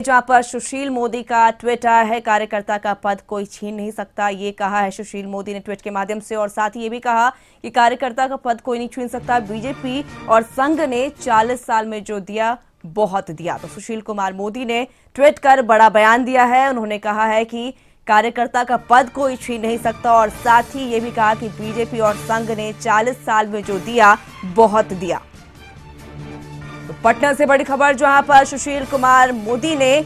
जहां पर सुशील मोदी का ट्वीट आया है, कार्यकर्ता का पद कोई छीन नहीं सकता, ये कहा है सुशील मोदी ने ट्वीट के माध्यम से। और साथ ही ये भी कहा कि कार्यकर्ता का पद कोई नहीं छीन सकता। बीजेपी और संघ ने 40 साल में जो दिया बहुत दिया। तो सुशील कुमार मोदी ने ट्वीट कर बड़ा बयान दिया है। उन्होंने कहा है कि कार्यकर्ता का पद कोई छीन नहीं सकता और साथ ही ये भी कहा कि बीजेपी और संघ ने 40 साल में जो दिया बहुत दिया। तो पटना से बड़ी खबर, जहां पर सुशील कुमार मोदी ने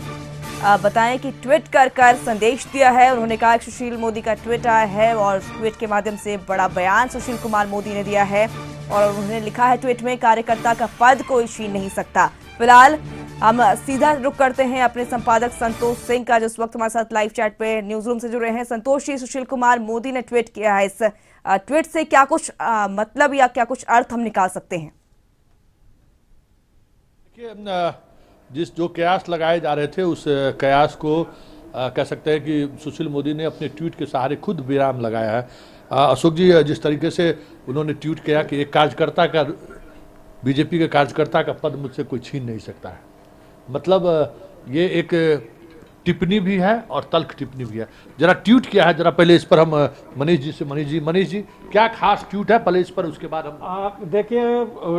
बताएं कि ट्वीट कर संदेश दिया है। उन्होंने कहा कि सुशील मोदी का ट्वीट आया है और ट्वीट के माध्यम से बड़ा बयान सुशील कुमार मोदी ने दिया है। और उन्होंने लिखा है ट्वीट में, कार्यकर्ता का पद कोई छीन नहीं सकता। फिलहाल हम सीधा रुख करते हैं अपने संपादक संतोष सिंह का, जो इस वक्त हमारे साथ लाइव चैट पे न्यूज रूम से जुड़े हैं। संतोष जी, सुशील कुमार मोदी ने ट्वीट किया है, इस ट्वीट से क्या कुछ मतलब या क्या कुछ अर्थ हम निकाल सकते हैं? जिस जो कयास लगाए जा रहे थे उस कयास को कह सकते हैं कि सुशील मोदी ने अपने ट्वीट के सहारे खुद विराम लगाया है। अशोक जी, जिस तरीके से उन्होंने ट्वीट किया कि एक कार्यकर्ता का, बीजेपी के कार्यकर्ता का पद मुझसे कोई छीन नहीं सकता है, मतलब ये एक टिप्पणी भी है और तल्ख टिप्पणी भी है। जरा ट्वीट किया है, जरा पहले इस पर हम मनीष जी क्या खास ट्वीट है, पहले इस पर, उसके बाद हम देखिए,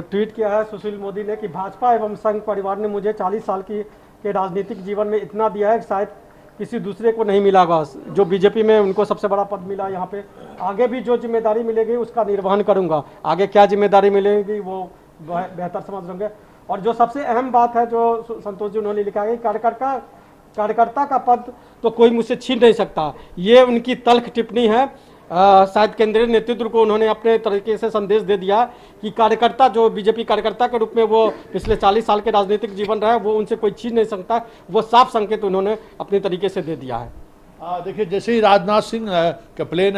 ट्वीट किया है सुशील मोदी ने कि भाजपा एवं संघ परिवार ने मुझे 40 साल के राजनीतिक जीवन में इतना दिया है कि शायद किसी दूसरे को नहीं मिला होगा। जो बीजेपी में उनको सबसे बड़ा पद मिला, यहाँ पे आगे भी जो जिम्मेदारी मिलेगी उसका निर्वहन करूंगा। आगे क्या जिम्मेदारी मिलेगी वो बेहतर समझ लेंगे। और जो सबसे अहम बात है जो संतोष जी उन्होंने लिखा है, कार्यकर्ता का पद तो कोई मुझसे छीन नहीं सकता, ये उनकी तल्ख टिप्पणी है। शायद केंद्रीय नेतृत्व को उन्होंने अपने तरीके से संदेश दे दिया कि कार्यकर्ता, जो बीजेपी कार्यकर्ता के रूप में वो पिछले 40 साल के राजनीतिक जीवन रहा है, वो उनसे कोई छीन नहीं सकता। वो साफ संकेत उन्होंने अपने तरीके से दे दिया है। देखिए, जैसे ही राजनाथ सिंह का प्लेन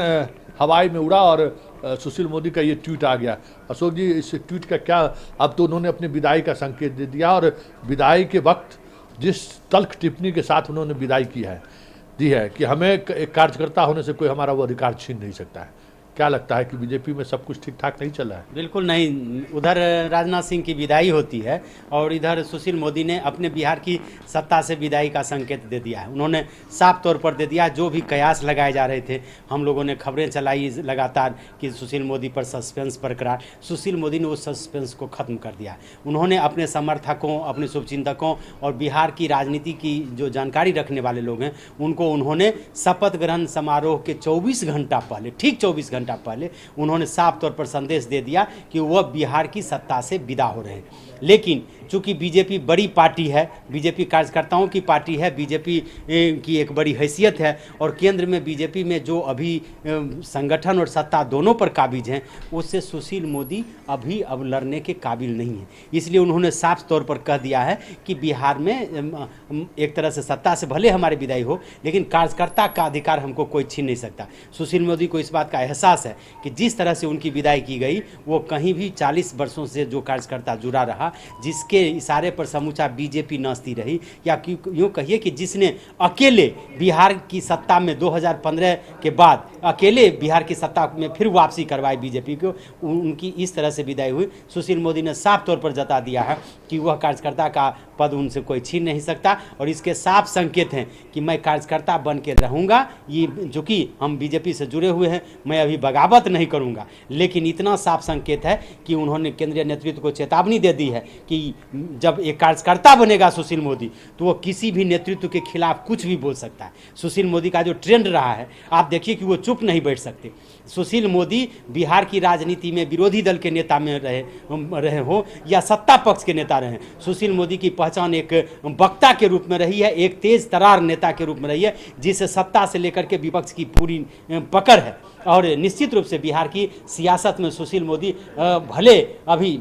हवाई में उड़ा और सुशील मोदी का ये ट्वीट आ गया, अशोक जी इस ट्वीट का क्या, अब तो उन्होंने अपनी विदाई का संकेत दे दिया और विदाई के वक्त जिस तल्ख टिप्पणी के साथ उन्होंने विदाई दी है कि हमें एक कार्यकर्ता होने से कोई हमारा वो अधिकार छीन नहीं सकता है। क्या लगता है कि बीजेपी में सब कुछ ठीक ठाक नहीं चल रहा है? बिल्कुल नहीं। उधर राजनाथ सिंह की विदाई होती है और इधर सुशील मोदी ने अपने बिहार की सत्ता से विदाई का संकेत दे दिया है। उन्होंने साफ तौर पर दे दिया, जो भी कयास लगाए जा रहे थे, हम लोगों ने खबरें चलाई लगातार कि सुशील मोदी पर सस्पेंस बरकरार, सुशील मोदी ने उस सस्पेंस को ख़त्म कर दिया। उन्होंने अपने समर्थकों, अपने शुभचिंतकों और बिहार की राजनीति की जो जानकारी रखने वाले लोग हैं, उनको उन्होंने शपथ ग्रहण समारोह के 24 घंटा पहले, ठीक 24 घंटा पहले उन्होंने साफ तौर पर संदेश दे दिया कि वह बिहार की सत्ता से विदा हो रहे हैं। लेकिन चूंकि बीजेपी बड़ी पार्टी है, बीजेपी कार्यकर्ताओं की पार्टी है, बीजेपी की एक बड़ी हैसियत है और केंद्र में बीजेपी में जो अभी संगठन और सत्ता दोनों पर काबिज हैं, उससे सुशील मोदी अभी अब लड़ने के काबिल नहीं है। इसलिए उन्होंने साफ तौर पर कह दिया है कि बिहार में एक तरह से सत्ता से भले हमारी विदाई हो, लेकिन कार्यकर्ता का अधिकार हमको कोई छीन नहीं सकता। सुशील मोदी को इस बात का एहसास है कि जिस तरह से उनकी विदाई की गई, वो कहीं भी 40 वर्षों से जो कार्यकर्ता जुड़ा रहा, जिसके इशारे पर समूचा बीजेपी नाचती रही, या यूँ कहिए कि जिसने अकेले बिहार की सत्ता में 2015 के बाद अकेले बिहार की सत्ता में फिर वापसी करवाई बीजेपी को, उनकी इस तरह से विदाई हुई। सुशील मोदी ने साफ तौर पर जता दिया है कि वह कार्यकर्ता का पद उनसे कोई छीन नहीं सकता और इसके साफ संकेत हैं कि मैं कार्यकर्ता बन के रहूँगा। ये जो कि हम बीजेपी से जुड़े हुए हैं, मैं अभी बगावत नहीं करूँगा। लेकिन इतना साफ संकेत है कि उन्होंने केंद्रीय नेतृत्व को चेतावनी दे दी है कि जब एक कार्यकर्ता बनेगा सुशील मोदी, तो वो किसी भी नेतृत्व के खिलाफ कुछ भी बोल सकता है। सुशील मोदी का जो ट्रेंड रहा है, आप देखिए कि वो चुप नहीं बैठ सकते। सुशील मोदी बिहार की राजनीति में विरोधी दल के नेता में रहे हो या सत्ता पक्ष के नेता रहे, सुशील मोदी की पहचान एक वक्ता के रूप में रही है, एक तेज तरार नेता के रूप में रही है, जिसे सत्ता से लेकर के विपक्ष की पूरी पकड़ है। और निश्चित रूप से बिहार की सियासत में सुशील मोदी भले अभी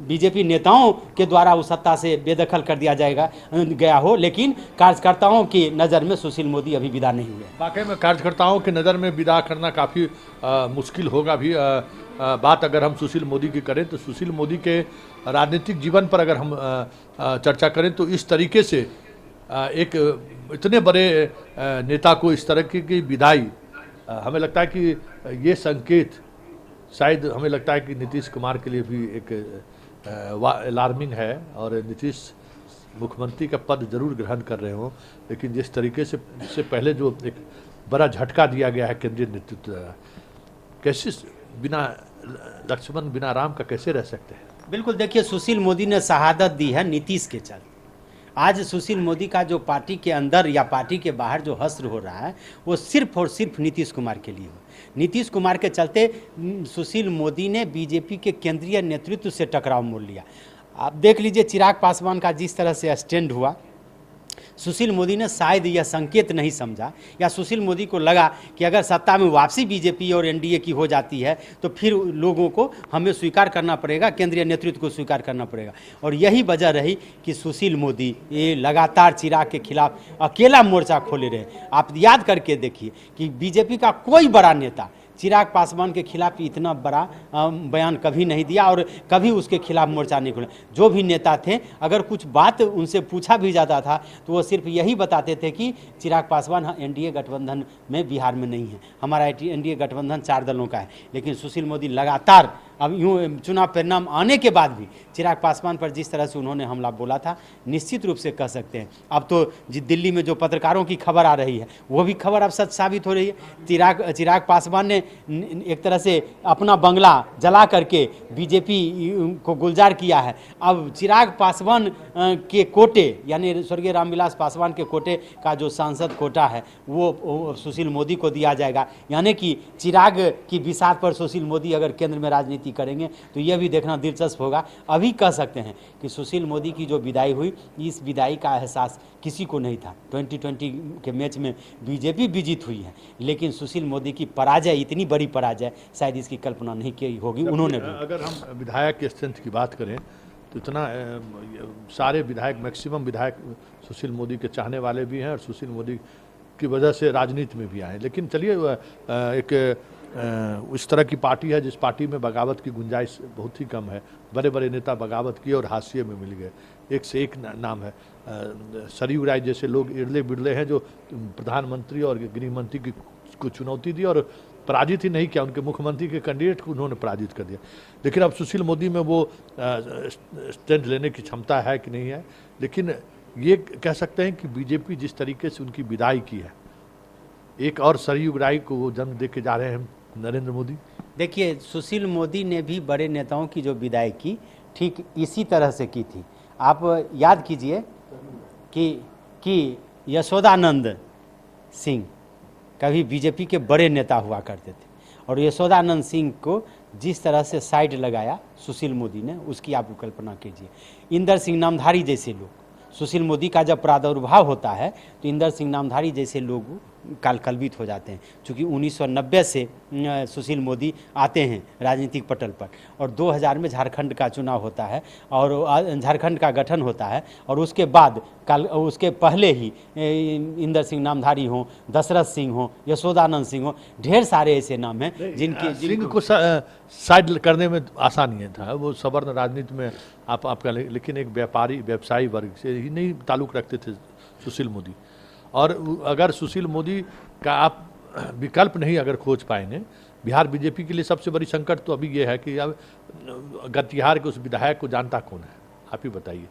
बीजेपी नेताओं के द्वारा उस सत्ता से बेदखल कर दिया गया हो, लेकिन कार्यकर्ताओं की नज़र में सुशील मोदी अभी विदा नहीं हुए। वाकई में कार्यकर्ताओं की नज़र में विदा करना काफ़ी मुश्किल होगा भी। बात अगर हम सुशील मोदी की करें तो सुशील मोदी के राजनीतिक जीवन पर अगर हम चर्चा करें तो इस तरीके से एक इतने बड़े नेता को इस तरह की विदाई, हमें लगता है कि ये संकेत शायद, हमें लगता है कि नीतीश कुमार के लिए भी एक अलार्मिंग है। और नीतीश मुख्यमंत्री का पद जरूर ग्रहण कर रहे हों, लेकिन जिस तरीके से इससे पहले जो एक बड़ा झटका दिया गया है केंद्रीय नेतृत्व द्वारा, कैसे बिना लक्ष्मण बिना राम का कैसे रह सकते हैं? बिल्कुल, देखिए सुशील मोदी ने शहादत दी है नीतीश के चलते। आज सुशील मोदी का जो पार्टी के अंदर या पार्टी के बाहर जो हश्र हो रहा है वो सिर्फ और सिर्फ नीतीश कुमार के लिए हो। नीतीश कुमार के चलते सुशील मोदी ने बीजेपी के केंद्रीय नेतृत्व से टकराव मोल लिया। आप देख लीजिए चिराग पासवान का जिस तरह से स्टैंड हुआ, सुशील मोदी ने शायद यह संकेत नहीं समझा, या सुशील मोदी को लगा कि अगर सत्ता में वापसी बीजेपी और एनडीए की हो जाती है तो फिर लोगों को हमें स्वीकार करना पड़ेगा, केंद्रीय नेतृत्व को स्वीकार करना पड़ेगा। और यही वजह रही कि सुशील मोदी ये लगातार चिराग के खिलाफ अकेला मोर्चा खोले रहे। आप याद करके देखिए कि बीजेपी का कोई बड़ा नेता चिराग पासवान के खिलाफ इतना बड़ा बयान कभी नहीं दिया और कभी उसके खिलाफ मोर्चा नहीं खोला। जो भी नेता थे, अगर कुछ बात उनसे पूछा भी जाता था तो वो सिर्फ यही बताते थे कि चिराग पासवान एनडीए गठबंधन में बिहार में नहीं है, हमारा एनडीए गठबंधन 4 दलों का है। लेकिन सुशील मोदी लगातार, अब यूँ चुनाव परिणाम आने के बाद भी चिराग पासवान पर जिस तरह से उन्होंने हमला बोला था, निश्चित रूप से कह सकते हैं अब तो दिल्ली में जो पत्रकारों की खबर आ रही है वो भी खबर अब सच साबित हो रही है। चिराग पासवान ने एक तरह से अपना बंगला जला करके बीजेपी को गुलजार किया है। अब चिराग पासवान के कोटे, यानी स्वर्गीय रामविलास पासवान के कोटे का जो सांसद कोटा है वो सुशील मोदी को दिया जाएगा। यानी कि चिराग की बिसात पर सुशील मोदी अगर केंद्र में राजनीति करेंगे तो यह भी देखना दिलचस्प होगा। अभी कह सकते हैं कि सुशील मोदी की जो विदाई हुई, इस विदाई का एहसास किसी को नहीं था। 2020 के मैच में बीजेपी विजित हुई है, लेकिन सुशील मोदी की पराजय, इतनी बड़ी पराजय शायद इसकी कल्पना नहीं की होगी उन्होंने भी। अगर हम विधायक के स्ट्रेंथ की बात करें तो इतना सारे विधायक, मैक्सिमम विधायक सुशील मोदी के चाहने वाले भी हैं और सुशील मोदी की वजह से राजनीति में भी आए। लेकिन चलिए, एक इस तरह की पार्टी है जिस पार्टी में बगावत की गुंजाइश बहुत ही कम है। बड़े बड़े नेता बगावत किए और हाशिए में मिल गए। एक से एक नाम है। सरयू राय जैसे लोग इड़ले बिड़ले हैं जो प्रधानमंत्री और गृह मंत्री को चुनौती दी और पराजित ही नहीं किया, उनके मुख्यमंत्री के कैंडिडेट को उन्होंने पराजित कर दिया। लेकिन अब सुशील मोदी में वो स्टैंड लेने की क्षमता है कि नहीं है। लेकिन ये कह सकते हैं कि बीजेपी जिस तरीके से उनकी विदाई की है, एक और सरयू राय को वो जन्म दे के जा रहे हैं नरेंद्र मोदी। देखिए, सुशील मोदी ने भी बड़े नेताओं की जो विदाई की ठीक इसी तरह से की थी। आप याद कीजिए कि यशोदानंद सिंह कभी बीजेपी के बड़े नेता हुआ करते थे और यशोदानंद सिंह को जिस तरह से साइड लगाया सुशील मोदी ने, उसकी आप कल्पना कीजिए। इंदर सिंह नामधारी जैसे लोग, सुशील मोदी का जब प्रादुर्भाव होता है तो इंदर सिंह नामधारी जैसे लोग कालकलवित हो जाते हैं। चूँकि 1990 से सुशील मोदी आते हैं राजनीतिक पटल पर और 2000 में झारखंड का चुनाव होता है और झारखंड का गठन होता है और उसके बाद उसके पहले ही इंदर सिंह नामधारी हों, दशरथ सिंह हों, यशोदानंद सिंह हों, ढेर सारे ऐसे नाम हैं जिनके सिंह को साइड करने में आसानी था। वो सवर्ण राजनीति में आपका, लेकिन एक व्यवसायी वर्ग से ही नहीं ताल्लुक़ रखते थे सुशील मोदी। और अगर सुशील मोदी का आप विकल्प नहीं अगर खोज पाएंगे, बिहार बीजेपी के लिए सबसे बड़ी संकट तो अभी ये है कि अब गतिहार के उस विधायक को जानता कौन है। आप ही बताइए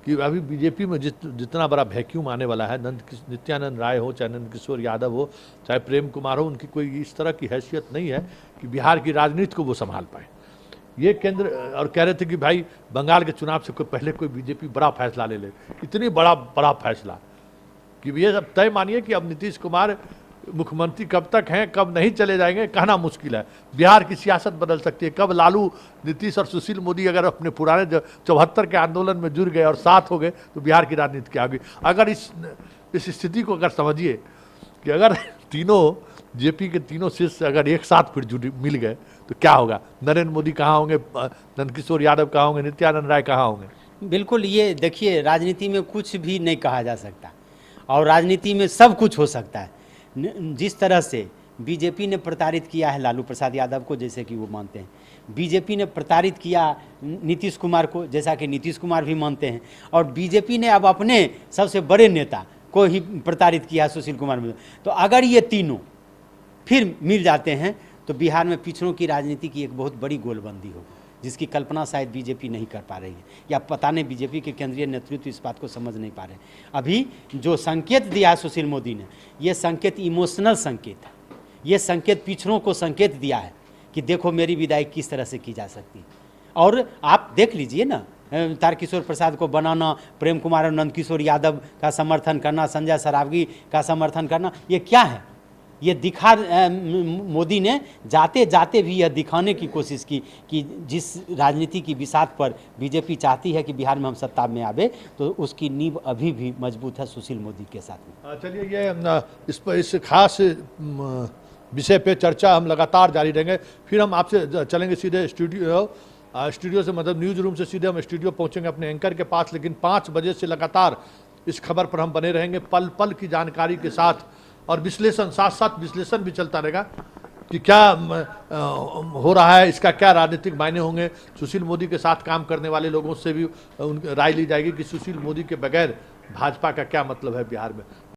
कि अभी बीजेपी में जितना बड़ा वैक्यूम आने वाला है, नित्यानंद राय हो, चाहे नंद किशोर यादव हो, चाहे प्रेम कुमार हो, उनकी कोई इस तरह की हैसियत नहीं है कि बिहार की राजनीति को वो संभाल पाए। ये केंद्र और कह रहे थे कि भाई बंगाल के चुनाव से पहले कोई बीजेपी बड़ा फैसला ले ले। इतनी बड़ा फैसला कि ये सब तय मानिए कि अब नीतीश कुमार मुख्यमंत्री कब तक हैं, कब नहीं चले जाएंगे, कहना मुश्किल है। बिहार की सियासत बदल सकती है। कब लालू, नीतीश और सुशील मोदी अगर अपने पुराने 74 के आंदोलन में जुड़ गए और साथ हो गए तो बिहार की राजनीति क्या होगी। अगर इस स्थिति को अगर समझिए कि अगर तीनों जेपी के तीनों शिष्य अगर एक साथ फिर मिल गए तो क्या होगा। नरेंद्र मोदी कहाँ होंगे, नंदकिशोर यादव कहाँ होंगे, नित्यानंद राय कहाँ होंगे। बिल्कुल, ये देखिए, राजनीति में कुछ भी नहीं कहा जा सकता और राजनीति में सब कुछ हो सकता है। जिस तरह से बीजेपी ने प्रताड़ित किया है लालू प्रसाद यादव को, जैसे कि वो मानते हैं, बीजेपी ने प्रताड़ित किया नीतीश कुमार को, जैसा कि नीतीश कुमार भी मानते हैं, और बीजेपी ने अब अपने सबसे बड़े नेता को ही प्रताड़ित किया सुशील कुमार में। तो अगर ये तीनों फिर मिल जाते हैं तो बिहार में पिछड़ों की राजनीति की एक बहुत बड़ी गोलबंदी होगी। जिसकी कल्पना शायद बीजेपी नहीं कर पा रही है, या पता नहीं बीजेपी के केंद्रीय नेतृत्व इस बात को समझ नहीं पा रहे। अभी जो संकेत दिया है सुशील मोदी ने, ये संकेत इमोशनल संकेत है, ये संकेत पिछड़ों को संकेत दिया है कि देखो मेरी विदाई किस तरह से की जा सकती है। और आप देख लीजिए ना, तारकिशोर प्रसाद को बनाना, प्रेम कुमार और नंदकिशोर यादव का समर्थन करना, संजय सरावगी का समर्थन करना, ये क्या है? ये दिखा मोदी ने जाते जाते भी यह दिखाने की कोशिश की कि जिस राजनीति की बिसात पर बीजेपी चाहती है कि बिहार में हम सत्ता में आवे, तो उसकी नींव अभी भी मजबूत है सुशील मोदी के साथ में। चलिए, ये इस खास विषय पे चर्चा हम लगातार जारी रहेंगे। फिर हम आपसे चलेंगे सीधे स्टूडियो से, मतलब न्यूज़ रूम से सीधे हम स्टूडियो पहुंचेंगे अपने एंकर के पास। लेकिन 5 बजे से लगातार इस खबर पर हम बने रहेंगे, पल पल की जानकारी के साथ, और विश्लेषण, साथ साथ विश्लेषण भी चलता रहेगा कि क्या हो रहा है, इसका क्या राजनीतिक मायने होंगे। सुशील मोदी के साथ काम करने वाले लोगों से भी राय ली जाएगी कि सुशील मोदी के बगैर भाजपा का क्या मतलब है बिहार में।